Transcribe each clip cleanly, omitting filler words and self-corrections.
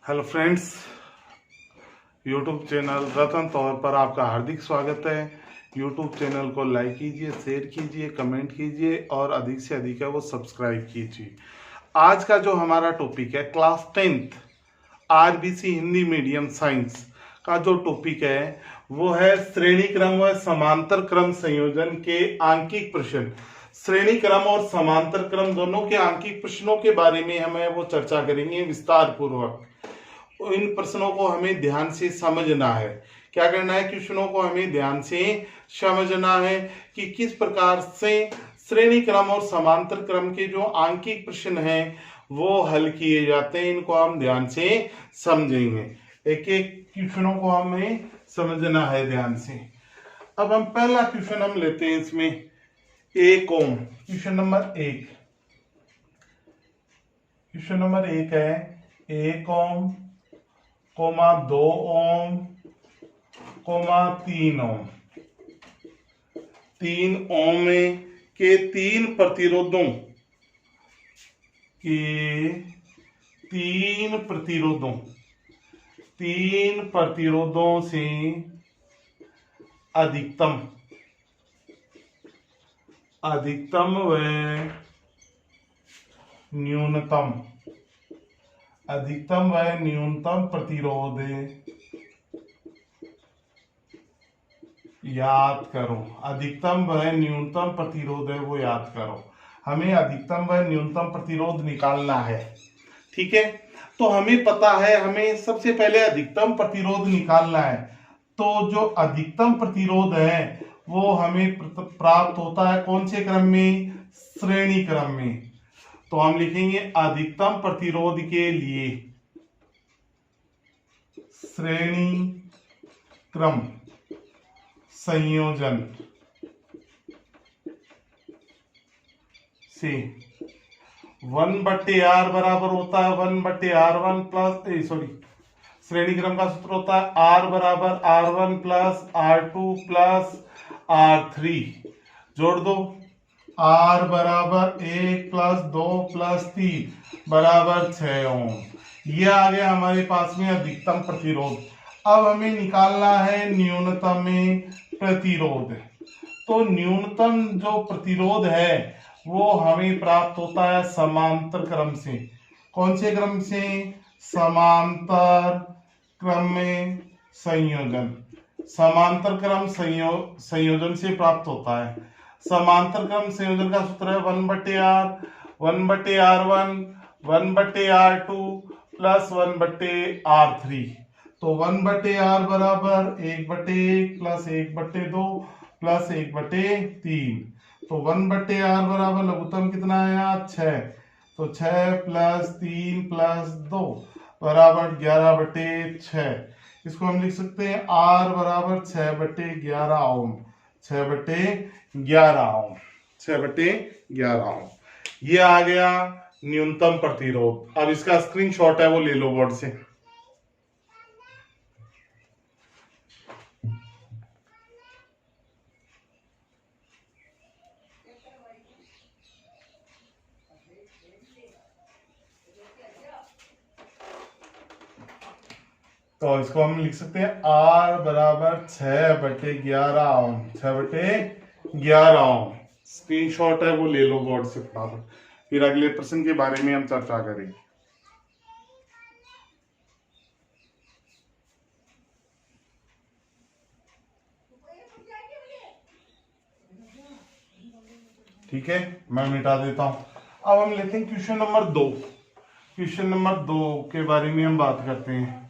Hello friends, YouTube channel रतन तौर पर आपका हार्दिक स्वागत है। यूट्यूब चैनल को लाइक कीजिए, शेयर कीजिए, कमेंट कीजिए और अधिक से अधिक है वो सब्सक्राइब कीजिए। आज का जो हमारा टॉपिक है class 10th RBC Hindi medium science का जो टॉपिक है वो है श्रेणी क्रम व समांतर क्रम संयोजन के आंकिक प्रश्न। श्रेणी क्रम और समांतर क्रम दोनों के आंकिक प्रश्नों के बारे में हमें वो चर्चा करेंगे विस्तार पूर्वक। इन प्रश्नों को हमें ध्यान से समझना है। क्या करना है? क्वेश्चनों को हमें ध्यान से समझना है कि किस प्रकार से श्रेणी क्रम और समांतर क्रम के जो आंकिक प्रश्न हैं वो हल किए जाते हैं। इनको हम ध्यान से समझेंगे, एक एक क्वेश्चनों को हमें समझना है ध्यान से। अब हम पहला क्वेश्चन हम लेते हैं इसमें एक ओम। क्वेश्चन नंबर एक है एक ओम कोमा 2 ओम कोमा 3 ओम। 3 ओम के तीन प्रतिरोधों से अधिकतम व न्यूनतम प्रतिरोध याद करो। अधिकतम व न्यूनतम प्रतिरोध है वो याद करो। हमें अधिकतम व न्यूनतम प्रतिरोध निकालना है, ठीक है। तो हमें पता है, हमें सबसे पहले अधिकतम प्रतिरोध निकालना है। तो जो अधिकतम प्रतिरोध है वो हमें प्राप्त होता है कौन से क्रम में? श्रेणी क्रम में। तो हम लिखेंगे अधिकतम प्रतिरोध के लिए श्रेणी क्रम संयोजन से 1/r बराबर होता है 1/r1 प्लस श्रेणी क्रम का सूत्र होता है r बराबर r1 plus r2 plus r3। जोड़ दो, r बराबर 1 प्लस 2 प्लस 3 बराबर 6 ओम। ये आ गया हमारे पास में अधिकतम प्रतिरोध। अब हमें निकालना है न्यूनतम प्रतिरोध। तो न्यूनतम जो प्रतिरोध है वो हमें प्राप्त होता है समांतर क्रम से। कौन से क्रम से? समांतर क्रम में संयोजन। समांतर क्रम संयोजन से प्राप्त होता है। समांतर क्रम संयोजन का सूत्र है 1/r 1/r1 1/r2 plus 1/r3। तो 1/r बराबर 1/1 प्लस 1/2 प्लस 1/3। तो 1/r बराबर लघुत्तम कितना आया? 6। तो 6 प्लस 3 प्लस 2 बराबर 11/6। इसको हम लिख सकते हैं r बराबर 6/11 ओम। 6/11 ओम। 6/11 ओम। ये आ गया न्यूनतम प्रतिरोध। अब इसका स्क्रीनशॉट है वो ले लो बोर्ड से। तो इसको हम लिख सकते हैं r बराबर 6/11 ओम। 6/11 ओम। स्क्रीनशॉट है वो ले लो बोर्ड से फटाफट, फिर अगले प्रश्न के बारे में हम चर्चा करेंगे। ठीक है, मैं मिटा देता हूं। अब हम लेते हैं क्वेश्चन नंबर 2। क्वेश्चन नंबर 2 के बारे में हम बात करते हैं।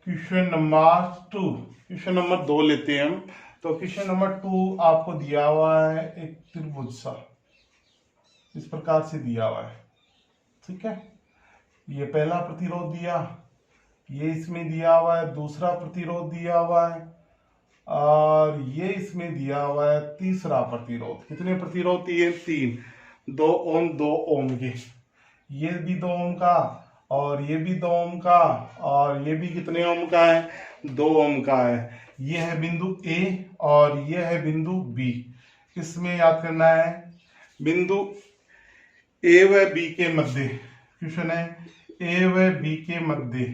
क्वेश्चन नंबर 2 लेते हैं हम। तो क्वेश्चन नंबर 2 आपको दिया हुआ है एक त्रिभुज सा इस प्रकार से दिया हुआ है, ठीक है। ये पहला प्रतिरोध दिया, ये इसमें दिया हुआ है दूसरा प्रतिरोध दिया हुआ है, और ये इसमें दिया हुआ है तीसरा प्रतिरोध। कितने प्रतिरोध दिए? 3। 2 ओम 2 ओम के, ये भी 2 ओम का और ये भी 2 ओम का, और ये भी कितने ओम का है? 2 ओम का है। ये है बिंदु A और ये है बिंदु B। इसमें याद करना है बिंदु ए व बी के मध्य, क्वेश्चन है ए व बी के मध्य,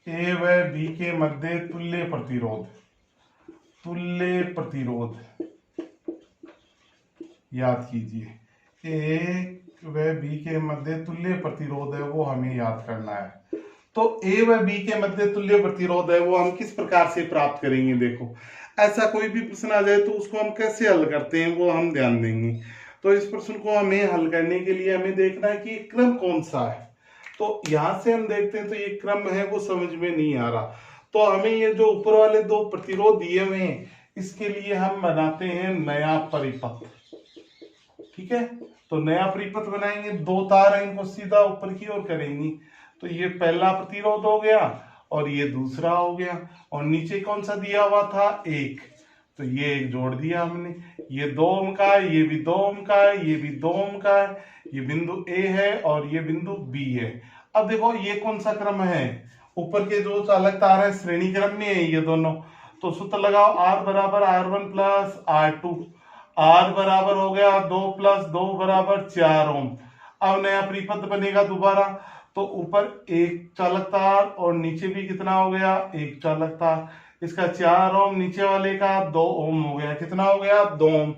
ए व बी के मध्य तुल्य प्रतिरोध, तुल्य प्रतिरोध याद कीजिए, ए व बी के मध्य तुल्य प्रतिरोध है वो हमें याद करना है। तो ए व बी के मध्य तुल्य प्रतिरोध है वो हम किस प्रकार से प्राप्त करेंगे, देखो ऐसा कोई भी प्रश्न आ जाए तो उसको हम कैसे हल करते हैं वो हम ध्यान देंगे। तो इस प्रश्न को हमें हल करने के लिए हमें देखना है कि क्रम कौन सा है। तो यहां से हम देखते हैं तो ये क्रम है वो समझ में नहीं आ रहा, तो हमें ये जो ऊपर वाले दो प्रतिरोध दिए हुए हैं इसके लिए हम बनाते हैं नया परिपथ। ठीक है, तो नया परिपथ बनाएंगे, दो तार हैं इनको सीधा ऊपर की ओर करेंगे, तो ये पहला प्रतिरोध हो गया और ये दूसरा हो गया, और नीचे कौन सा दिया हुआ था, एक, तो ये एक जोड़ दिया हमने, ये 2 ओम का है, ये भी 2 ओम का है, ये भी 2 ओम का है, ये बिंदु ए है और ये बिंदु बी है। अब देखो ये कौन सा क्रम है, ऊपर के जो चालक तार है श्रेणी क्रम में है ये दोनों, तो सूत्र लगाओ R बराबर R1 प्लस R2, R बराबर हो गया 2 प्लस 2 बराबर 4 ओम। अब नया परिपथ बनेगा दोबारा, तो ऊपर एक चालक तार और नीचे भी कितना हो गया, एक चालक तार, इसका 4 ओम, नीचे वाले का 2 ओम हो गया, कितना हो गया 2 ओम।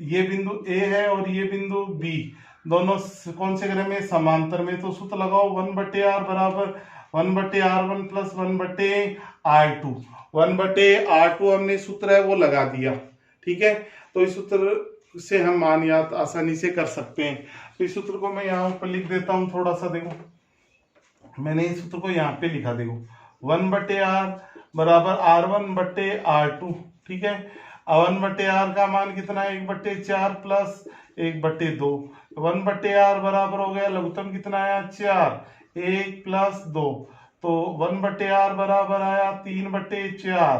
ये बिंदु ए है और ये बिंदु बी, दोनों कौन से क्रम में, समांतर में, तो सूत्र लगाओ 1/r बराबर 1/r1 प्लस 1/r2, 1/r2 हमने सूत्र है वो लगा दिया। ठीक है, तो इस सूत्र से हम मान याद आसानी से कर सकते हैं। तो इस सूत्र को मैं यहाँ पर लिख देता हूँ, थोड़ा सा देखो मैंने इस सूत्र को यहाँ पे लिखा, देखो 1/r बराबर R1/R2। ठीक है, 1/r का मान कितना है 1/4 प्लस 1/2, 1/r बराबर हो गया लघुत्तम कितना आया 4, 1 प्लस 2, तो 1/r बराबर आया 3/4,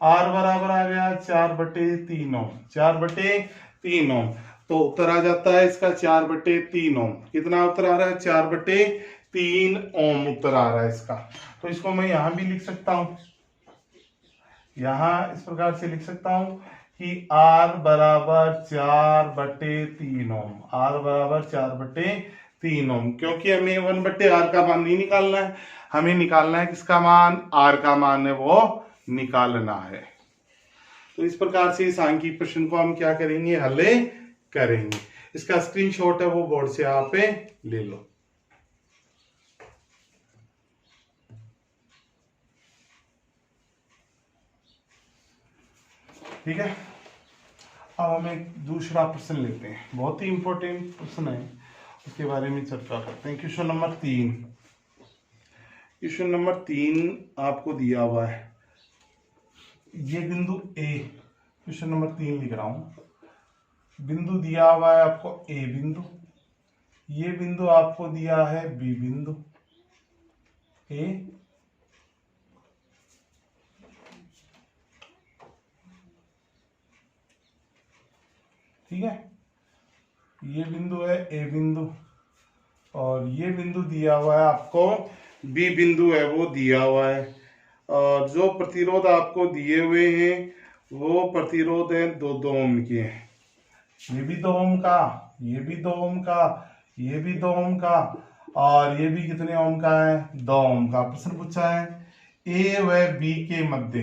r बराबर आ गया 4/3 ओम, 4/3 ओम, तो उत्तर आ जाता है इसका 4/3 ओम। कितना उत्तर आ रहा है, 4/3 ओम उत्तर आ रहा है इसका। तो इसको मैं यहां भी लिख सकता हूं, यहां इस प्रकार से लिख सकता हूं कि R बराबर 4/3 ओम, R बराबर 4/3 ओम, क्योंकि हमें 1/r का मान नहीं निकालना है, हमें निकालना है किसका मान, R का मान है वो निकालना है। तो इस प्रकार से इस सांख्यिक प्रश्न को हम क्या करेंगे, हल करेंगे। इसका स्क्रीनशॉट है वो बोर्ड से आप ले लो। ठीक है, अब हम एक दूसरा प्रश्न लेते हैं, बहुत ही इंपॉर्टेंट प्रश्न है, उसके बारे में चर्चा करते हैं। क्वेश्चन नंबर 3, क्वेश्चन नंबर 3 आपको दिया हुआ है, ये बिंदु ए, क्वेश्चन नंबर 3 लिख रहा हूं, बिंदु दिया हुआ है आपको ए बिंदु, ये बिंदु आपको दिया है बी बिंदु, ए ठीक है, ये बिंदु है ए बिंदु और ये बिंदु दिया हुआ है आपको बी बिंदु है वो दिया हुआ है, और जो प्रतिरोध आपको दिए हुए हैं वो प्रतिरोध है 2 ओम के, ये भी 2 ओम का, ये भी 2 ओम का, ये भी 2 ओम का, और ये भी कितने ओम का है, 2 ओम का। प्रश्न पूछा है ए व बी के मध्य,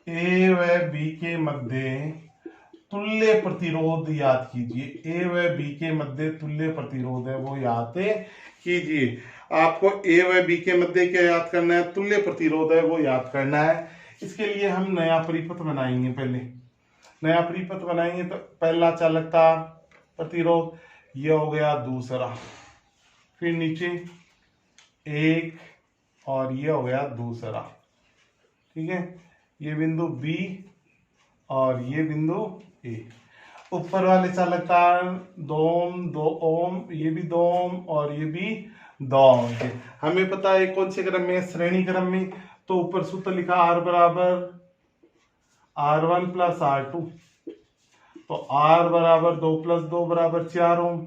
ए व बी के मध्य तुल्य प्रतिरोध याद कीजिए, ए व बी के मध्य तुल्य प्रतिरोध है वो याद कीजिए। आपको ए व बी के मध्य क्या याद करना है, तुल्य प्रतिरोध है वो याद करना है। इसके लिए हम नया परिपथ बनाएंगे, पहले नया परिपथ बनाएंगे, तो पहला चालकता प्रतिरोध ये हो गया, दूसरा, फिर नीचे एक और ये हो गया दूसरा। ठीक है, ये बिंदु बी और ये बिंदु ए, ऊपर वाले चालकता 2 ओम 2 ओम, ये भी 2 ओम और ये भी 2 ओम के। हमें पता है कौन से क्रम में, श्रेणी क्रम में, तो ऊपर सूत्र लिखा R बराबर R1 प्लस R2, तो R बराबर 2 प्लस 2 बराबर 4 ओम,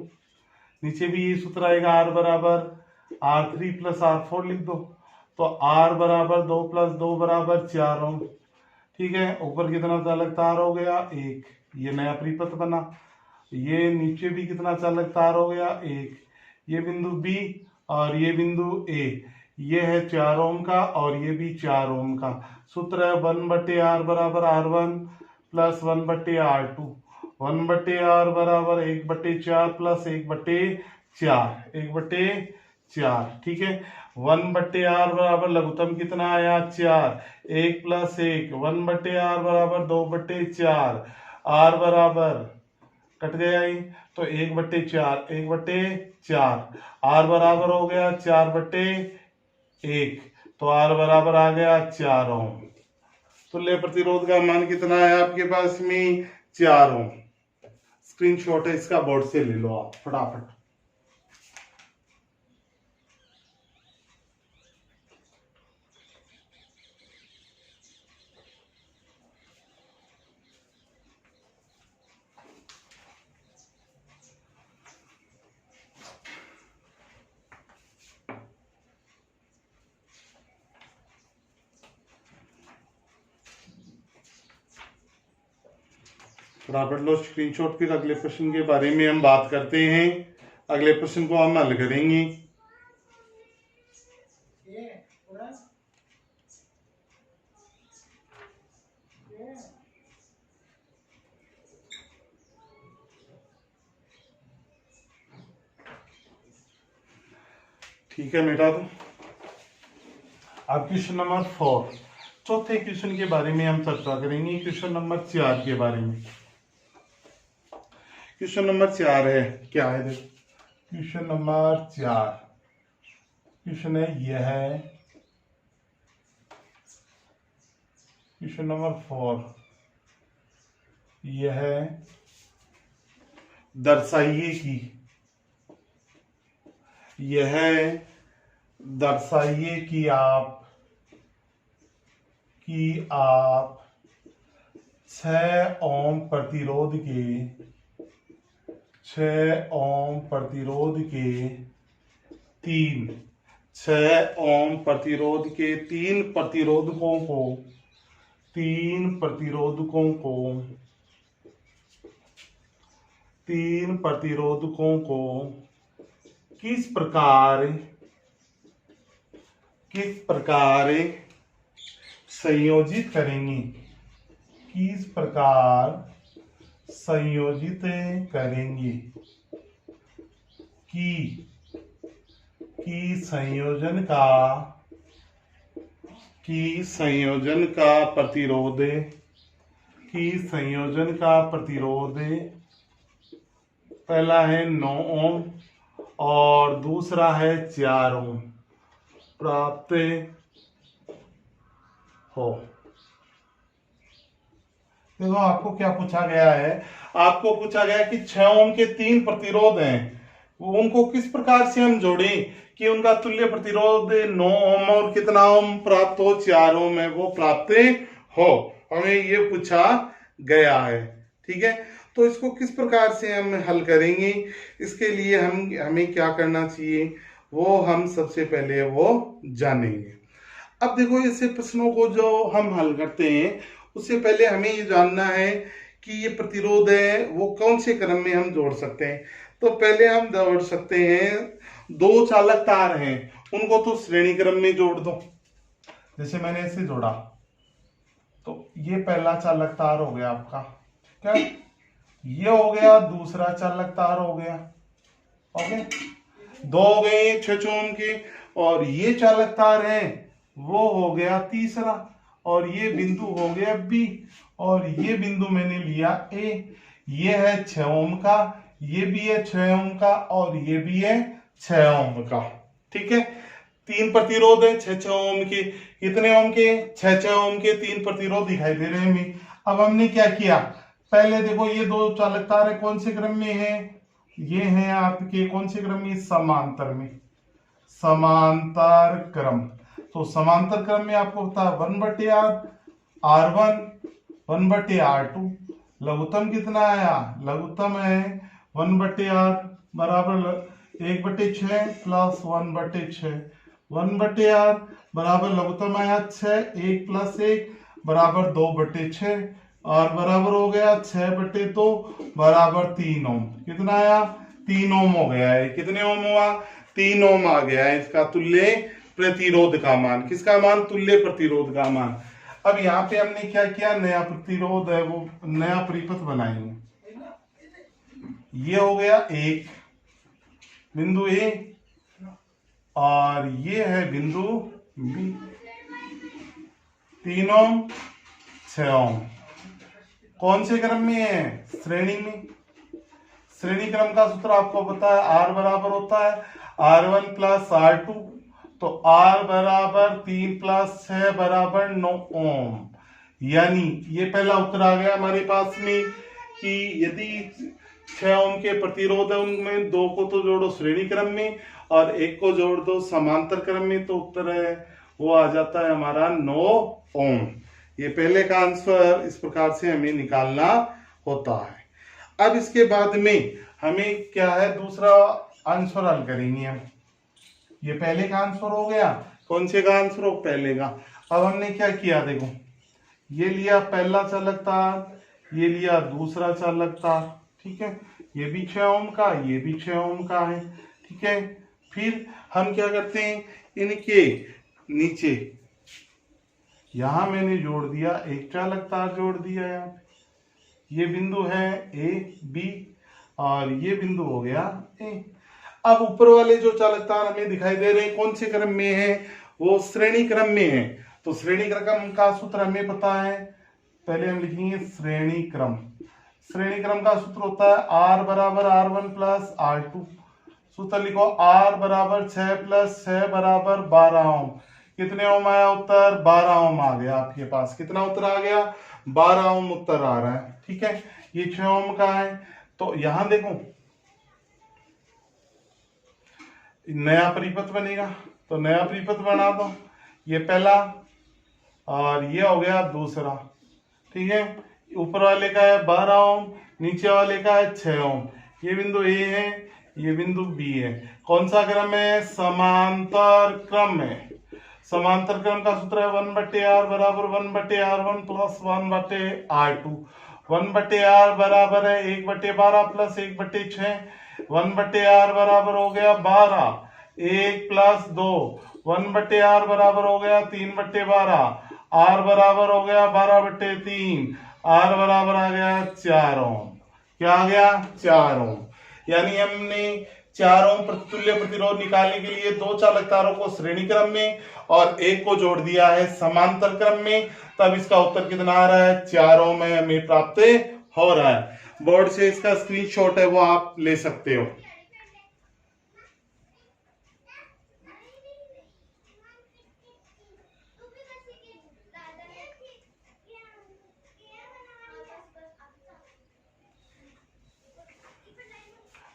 नीचे भी ये सूत्र आएगा R बराबर R3 प्लस R4 लिख दो, तो R बराबर 2 प्लस 2 बराबर 4 ओम। ठीक है, ऊपर कितना चालक तार हो गया, एक, ये नया परिपथ बना। ये नीचे भी कितना चालक तार हो गया, एक। ये बिंदु बी और ये बिंदु ए, ये है 4 ओम का और ये भी 4 ओम का। सूत्र है 1/r बराबर R1 प्लस 1/R2। 1/r बराबर 1/4 प्लस 1/4, 1/4, ठीक है। 1/r बराबर लघुत्तम कितना आया, 4, 1 प्लस 1, 1/r बराबर 2/4, r बराबर कट गया ही, तो 1/4, 1/4, r बराबर हो गया 4/1, तो r बराबर आ गया 4 ओम। तुल्य प्रतिरोध का मान कितना है आपके पास में, 4 ओम। स्क्रीनशॉट है इसका, बोर्ड से ले लो आप फटाफट। फटाफट लो स्क्रीनशॉट, फिर अगले प्रश्न के बारे में हम बात करते हैं। अगले प्रश्न को हम हल करेंगे। ठीक है, मिटा दो। अब क्वेश्चन नंबर 4, चौथे क्वेश्चन के बारे में हम चर्चा करेंगे। क्वेश्चन नंबर 4 के बारे में। क्वेश्चन नंबर 4 है, क्या है देखो। क्वेश्चन नंबर 4 क्वेश्चन है यह है। क्वेश्चन नंबर 4 यह है, दर्शाइए कि, यह दर्शाइए कि आप 6 ओम प्रतिरोध के 6 ओम प्रतिरोध के 3 6 ओम प्रतिरोध के 3 प्रतिरोधकों को 3 प्रतिरोधकों को किस प्रकार संयोजित करेंगे, किस प्रकार संयोजित करेंगे कि संयोजन का प्रतिरोध पहला है 9 ओम और दूसरा है 4 ओम प्राप्त हो। देखो आपको क्या पूछा गया है, आपको पूछा गया कि 6 ओम के 3 प्रतिरोध हैं, उनको किस प्रकार से हम जोड़ें कि उनका तुल्य प्रतिरोध 9 ओम और कितना ओम प्राप्त हो, 4 ओम है, वो प्राप्त हो। हमें ये पूछा गया है, ठीक है। तो इसको किस प्रकार से हम हल करेंगे, इसके लिए हमें क्या करना चाहिए, वो हम सबसे पहले वो जानेंगे। अब देखो ऐसे प्रश्नों को जो हम हल करते हैं उससे पहले हमें ये जानना है कि ये प्रतिरोध है वो कौन से क्रम में हम जोड़ सकते हैं। तो पहले हम जोड़ सकते हैं, 2 चालक तार हैं उनको तो श्रेणी क्रम में जोड़ दो। जैसे मैंने इसे जोड़ा तो ये पहला चालक तार हो गया आपका, क्या ये हो गया, दूसरा चालक तार हो गया, ओके, 2 हो गए 6 ओम के, और ये चालक तार है वो हो गया तीसरा, और ये बिंदु हो गया बी, और ये बिंदु मैंने लिया ए। ये है 6 ओम का, ये भी है 6 ओम का, और ये भी है 6 ओम का, ठीक है। 3 प्रतिरोध है 6 ओम के, कितने ओम के, 6 ओम के 3 प्रतिरोध दिखाई दे रहे हैं हमें। अब हमने क्या किया, पहले देखो ये 2 चालक तार है कौन से क्रम में है, ये है आपके कौन से क्रम में, समांतर में, समांतर क्रम। तो समांतर क्रम में आपको होता है 1/r, R1 1/r2। लघुत्तम कितना आया, लघुत्तम है 1/r बराबर 1/6 प्लस 1/6, 1/r बराबर लघुत्तम आया 6, 1 प्लस 1 बराबर 2/6, और बराबर हो गया 6/2 बराबर 3 ओम। कितना आया? 3 ओम हो गया है। कितने ओम हुआ? 3 ओम आ गया है इसका तुल्य प्रतिरोध का मान। किसका मान? तुल्य प्रतिरोध का मान। अब यहाँ पे हमने क्या किया? नया प्रतिरोध है वो नया परिपथ बनाएंगे। ये हो गया एक बिंदु ए और ये है बिंदु बी। 3 ओम 6 ओम। कौन से क्रम में है? श्रेणी में। श्रेणी क्रम का सूत्र आपको पता है, आर बराबर होता है R1 प्लस R2। तो R बराबर 3 प्लस 6 बराबर 9 ओम। यानी ये पहला उत्तर आ गया हमारे पास में कि यदि 6 ओम के प्रतिरोध है उनमें 2 को तो जोड़ो श्रेणी क्रम में और 1 को जोड़ दो समांतर क्रम में, तो उत्तर है वो आ जाता है हमारा 9 ओम। ये पहले का आंसर इस प्रकार से हमें निकालना होता है। अब इसके बाद में हमें क्या है? दूसरा आंसर हल करेंगे हम। ये पहले का आंसर हो गया। कौन से का आंसर हो? पहले का। अब हमने क्या किया? देखो, ये लिया पहला चालक तार, ये लिया दूसरा चालक तार। ठीक है, ये भी 6 ओम का, ये भी 6 ओम का है। ठीक है, फिर हम क्या करते हैं? इनके नीचे यहां मैंने जोड़ दिया एक चालक तार, जोड़ दिया यहाँ पे। ये बिंदु है ए बी और ये बिंदु हो गया ए। अब ऊपर वाले जो चालक तार हमें दिखाई दे रहे हैं कौन से क्रम में है? वो श्रेणी क्रम में है। तो श्रेणी क्रम का सूत्र हमें पता है। पहले हम लिखेंगे श्रेणी क्रम। श्रेणी क्रम का सूत्र होता है R बराबर R1 प्लस R2। सूत्र लिखो R बराबर 6 प्लस 6 बराबर 12 ओम। कितने ओम आया उत्तर? 12 ओम आ गया आपके पास। कितना उत्तर आ गया? 12 ओम उत्तर आ रहा है। ठीक है, ये 6 ओम का है। तो यहां देखो नया परिपथ बनेगा, तो नया परिपथ बना दो। ये पहला और ये हो गया दूसरा। ठीक है, ऊपर वाले का है 12 ओम, नीचे वाले का है 6 ओम। ये बिंदु ए है, ये बिंदु बी है। कौन सा क्रम है? समांतर क्रम है। समांतर क्रम का सूत्र है 1/r बराबर 1/r1 प्लस 1/r2। 1/r बराबर है 1/12 प्लस 1/6। 1/r बराबर हो गया 12, 1 प्लस 2। 1/r बराबर हो गया 3/12। r बराबर हो गया 12/3। r बराबर आ गया 4 ओम। क्या आ गया? 4 ओम। यानी हमने 4 ओम प्रतितुल्य प्रतिरोध निकालने के लिए 2 चालक तारों को श्रेणी क्रम में और 1 को जोड़ दिया है समांतर क्रम में। तब इसका उत्तर कितना आ रहा है? 4 ओम में हमें प्राप्त हो रहा है। बोर्ड से इसका स्क्रीनशॉट है वो आप ले सकते हो।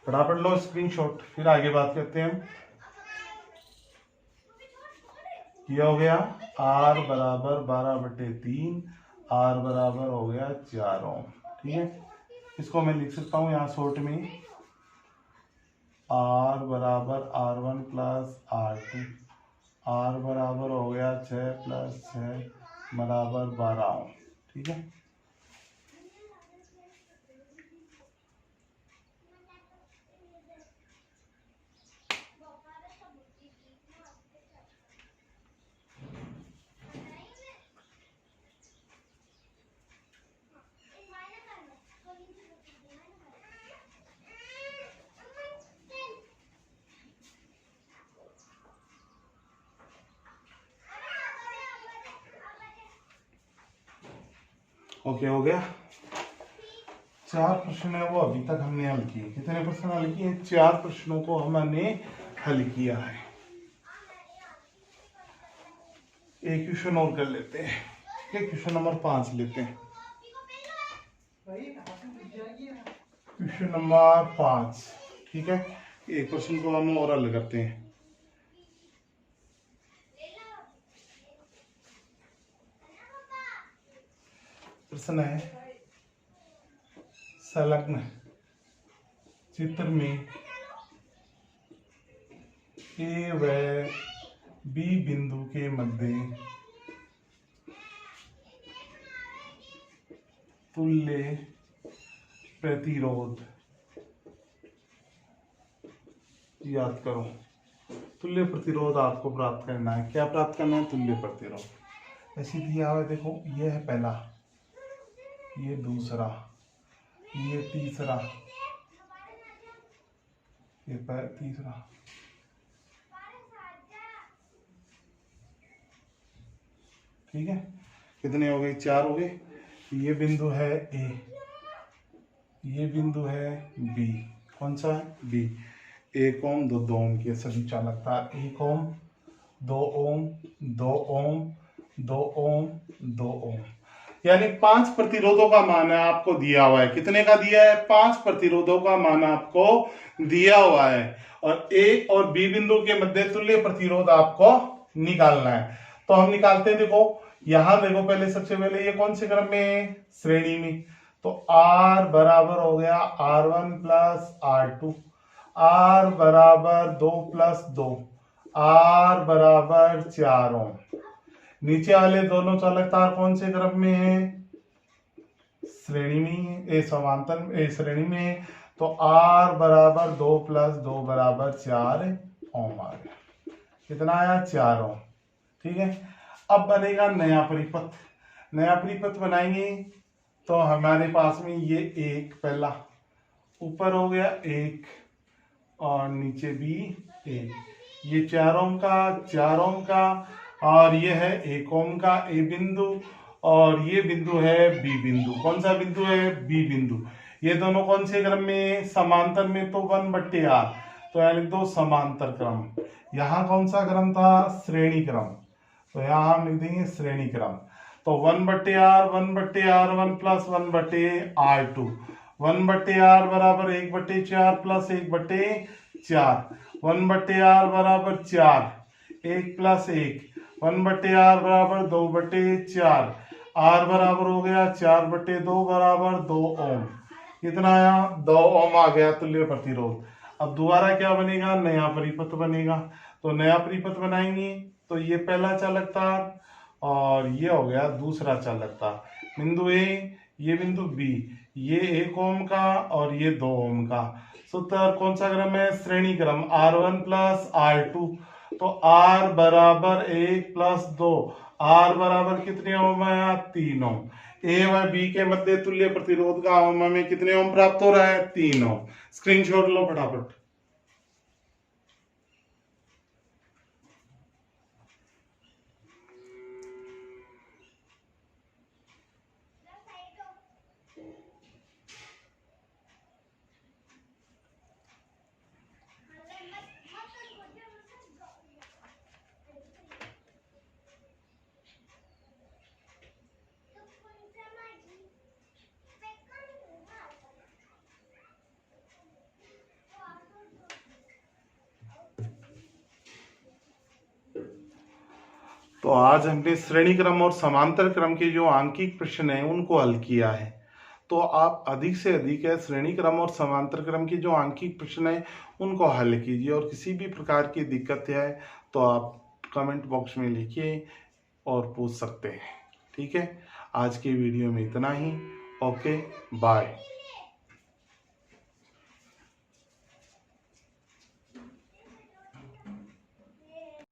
फटाफट लो स्क्रीनशॉट, फिर आगे बात करते हैं हम। क्या हो गया? R बराबर 12/3, R बराबर हो गया 4 ओम। ठीक है, इसको मैं लिख सकता हूं यहाँ शॉर्ट में R बराबर R1 प्लस R2। R बराबर हो गया 6 प्लस 6 बराबर 12 ओम। ठीक है, ओके हो गया। 4 प्रश्न है वो अभी तक हमने हल किए। कितने प्रश्न हल किए? 4 प्रश्नों को हमने हल किया है। एक क्वेश्चन और कर लेते हैं। ठीक है, क्वेश्चन नंबर 5 लेते हैं। Question number 5। ठीक है, एक क्वेश्चन को हम और हल करते हैं। प्रश्न है संलग्न चित्र में ए व बी बिंदु के मध्य तुल्य प्रतिरोध याद करो। तुल्य प्रतिरोध आपको प्राप्त करना है। क्या प्राप्त करना है? तुल्य प्रतिरोध। ऐसी दिया हुआ है, देखो ये है पहला, ये दूसरा, ये तीसरा, ये तीसरा, ठीक है। कितने हो गए? 4 हो गए। ये बिंदु है ए, ये बिंदु है बी। कौन सा है? बी। 1 ओम 2 ओम की सभी चालकता, 1 ओम 2 ओम 2 ओम 2 ओम 2 ओम, यानी 5 प्रतिरोधों का मान आपको दिया हुआ है। कितने का दिया है? 5 प्रतिरोधों का मान आपको दिया हुआ है और ए और बी बिंदु के मध्य तुल्य प्रतिरोध आपको निकालना है। तो हम निकालते हैं। देखो यहां देखो, पहले सबसे पहले ये कौन से क्रम में है? श्रेणी में। तो R बराबर हो गया R1 प्लस R2, R बराबर 2 प्लस 2, R बराबर 4 ओम। नीचे वाले दोनों चालक तार कौन से क्रम में है? श्रेणी में, समांतर श्रेणी में। तो R बराबर 2 प्लस 2 बराबर 4 ओम आ गया। कितना आया? 4 ओम। ठीक है। अब बनेगा नया परिपथ। नया परिपथ बनाएंगे तो हमारे पास में ये एक पहला ऊपर हो गया 1 और नीचे भी 1, ये 4 ओम का, 4 ओम का, और ये है 1 ओम का ए बिंदु, और ये बिंदु है बी बिंदु। कौन सा बिंदु है? बी बिंदु। ये दोनों कौन से क्रम में? समांतर में। तो 1/r, तो यानी लिख दो समांतर क्रम। यहाँ कौन सा क्रम था? श्रेणी क्रम। तो यहाँ हम लिख देंगे श्रेणी क्रम। तो 1/r 1/r1 plus 1/r2, 1/r बराबर 1/4 प्लस 1/4, 1/r बराबर 4, 1 प्लस 1, 1/r बराबर 2/4, r बराबर हो गया 4/2 बराबर 2 ओम। कितना आया? 2 ओम आ गया तुल्य प्रतिरोध। अब दोबारा क्या बनेगा? नया परिपथ बनेगा। तो नया परिपथ बनाएंगे तो ये पहला चालक तार और ये हो गया दूसरा चालक तार। बिंदु ए, ये बिंदु बी, ये 1 ओम का और ये 2 ओम का। सूत्र कौन सा क्रम है? श्रेणी क्रम। R1 प्लस R2, तो R बराबर 1 प्लस 2, R बराबर कितने ओम आया? 3 ओम। ए व बी के मध्य तुल्य प्रतिरोध का ओम में कितने ओम प्राप्त हो रहा है? 3 ओम। स्क्रीनशॉट लो फटाफट। तो आज हमने श्रेणी क्रम और समांतर क्रम के जो आंकिक प्रश्न हैं उनको हल किया है। तो आप अधिक से अधिक है श्रेणी क्रम और समांतर क्रम के जो आंकिक प्रश्न हैं उनको हल कीजिए, और किसी भी प्रकार की दिक्कत है तो आप कमेंट बॉक्स में लिखिए और पूछ सकते हैं। ठीक है, आज के वीडियो में इतना ही। Okay, bye.